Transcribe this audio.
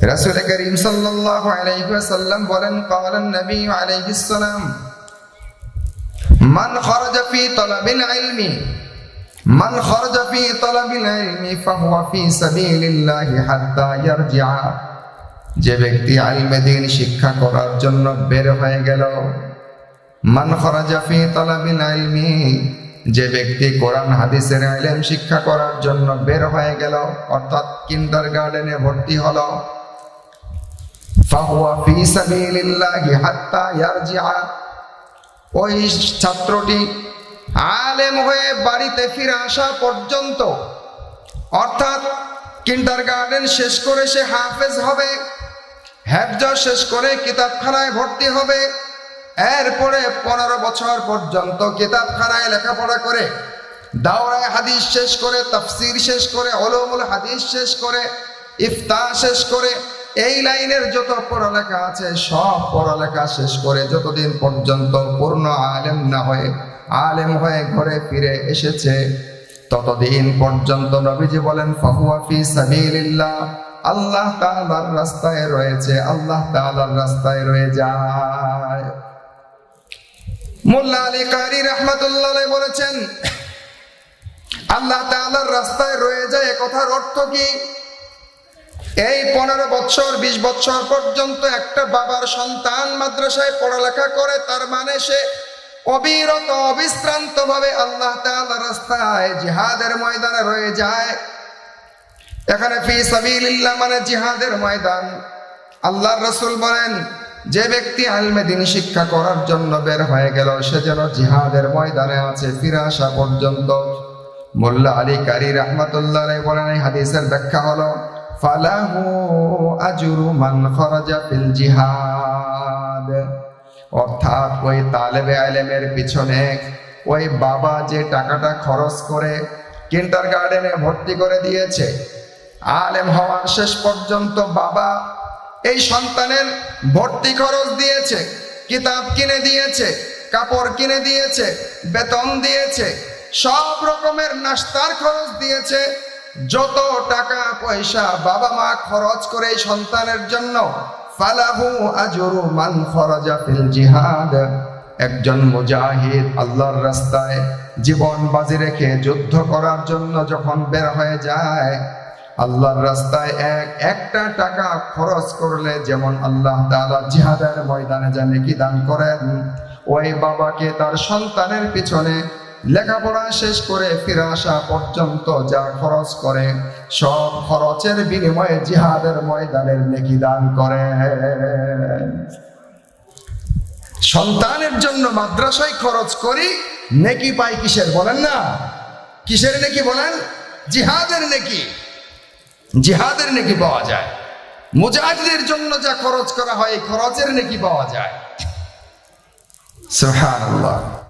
রাসূল করিম সাল্লাল্লাহু আলাইহি ওয়াসাল্লাম বলেন, ক্বালান নবী আলাইহিস সালাম, মান খারাজা ফি তালাবিল ইলমি ফাহুয়া ফি সাবিলিল্লাহি হাত্তা ইয়ারজিআ। যে ব্যক্তি ইলমে দ্বীন শিক্ষা করার জন্য বের হয়ে গেল, মান খারাজা ফি তালাবিল ইলমি, যে ব্যক্তি কোরআন হাদিসের ইলম শিক্ষা করার জন্য বের হয়ে গেল, অর্থাৎ কিন্ডারগার্টেনে ভর্তি হলো, ফাহুয়া ফি সাবিলিল্লাহি হাত্তা ইয়ারজিআ, ওই ছাত্রটি আলেম হয়ে বাড়িতে ফিরে আসা পর্যন্ত, অর্থাৎ কিন্ডারগার্টেন শেষ করে সে হাফেজ হবে, হেফজ শেষ করে কিতাবখানায় ভর্তি হবে, এরপরে 15 বছর পর্যন্ত কিতাবখানায় লেখাপড়া করে, দাওরায়ে হাদিস শেষ করে, তাফসীর শেষ করে, উলুমুল হাদিস শেষ করে, ইফতা শেষ করে, এই লাইনের যত পড়ালেখা আছে সব পড়ালেখা শেষ করে যতদিন পর্যন্ত পূর্ণ আলেম হয়ে ঘরে ফিরে এসেছে, ততদিন পর্যন্ত নবীজি বলেন ফাহুয়া ফি সাবিলিল্লাহ, আল্লাহ তাআলার রাস্তায় রয়েছে, আল্লাহ তাআলার রাস্তায় রয়ে যায়। মোল্লা আলী কারি রাহমাতুল্লাহ আলাইহি বলেছেন, আল্লাহ তাআলার রাস্তায় রয়ে যায় কথার অর্থ কি? এই 15 বছর 20 বছর পর্যন্ত একটা বাবার সন্তান মাদ্রাসায় পড়ালেখা করে, তার মানে সে অবিরত অবিশ্রান্ত ভাবে আল্লাহ তাআলার রাস্তায় জিহাদের ময়দানে রয়ে যায়। এখানে ফি সাবিলিল্লাহ মানে জিহাদের ময়দান। আল্লাহর রাসূল বলেন, যে ব্যক্তি ইলমে দ্বীন শিক্ষা করার জন্য বের হয়ে গেল, সে যেন জিহাদের ময়দানে আছে ফিরে আসা পর্যন্ত। মোল্লা আলী কারি রাহমাতুল্লাহ আলাইহি বলেন, এই হাদিসের ব্যাখ্যা হলো ফালাহু আজরু মান খারাজা ফিল জিহাদ, অর্থাৎ ওই তালেবে ইলমের পিছনে ওই বাবা যে টাকাটা খরচ করে কিন্ডারগার্টেনে ভর্তি করে দিয়েছে, আলেম হওয়ার শেষ পর্যন্ত বাবা এই সন্তানের ভর্তি খরচ দিয়েছে, কিতাব কিনে দিয়েছে, কাপড় কিনে দিয়েছে, বেতন দিয়েছে, সব রকমের নাস্তার খরচ দিয়েছে, যত টাকা পয়সা বাবা মা খরচ করে এই সন্তানের জন্য, ফালাহু আজরু মান খারাজা ফিল জিহাদ, একজন মুজাহিদ আল্লাহর রাস্তায় জীবন বাজি রেখে যুদ্ধ করার জন্য যখন বের হয়ে যায়, আল্লাহর রাস্তায় একটা টাকা খরচ করলে যেমন আল্লাহ তাআলা জিহাদের ময়দানে যা নেকি দান করেন, ওই বাবাকে তার সন্তানের পিছনে লেখাপড়া শেষ করে ফিরে আসা পর্যন্ত যা খরচ করে, সব খরচের বিনিময়ে জিহাদের ময়দানের নেকি দান করে। সন্তানের জন্য মাদ্রাসায় খরচ করি, নেকি পাই কিসের বলেন না? কিসের নেকি বলেন? জিহাদের নেকি। জিহাদের নেকি পাওয়া যায়। মুজাহিদের জন্য যা খরচ করা হয়, খরচের নেকি পাওয়া যায়। সুবহানাল্লাহ।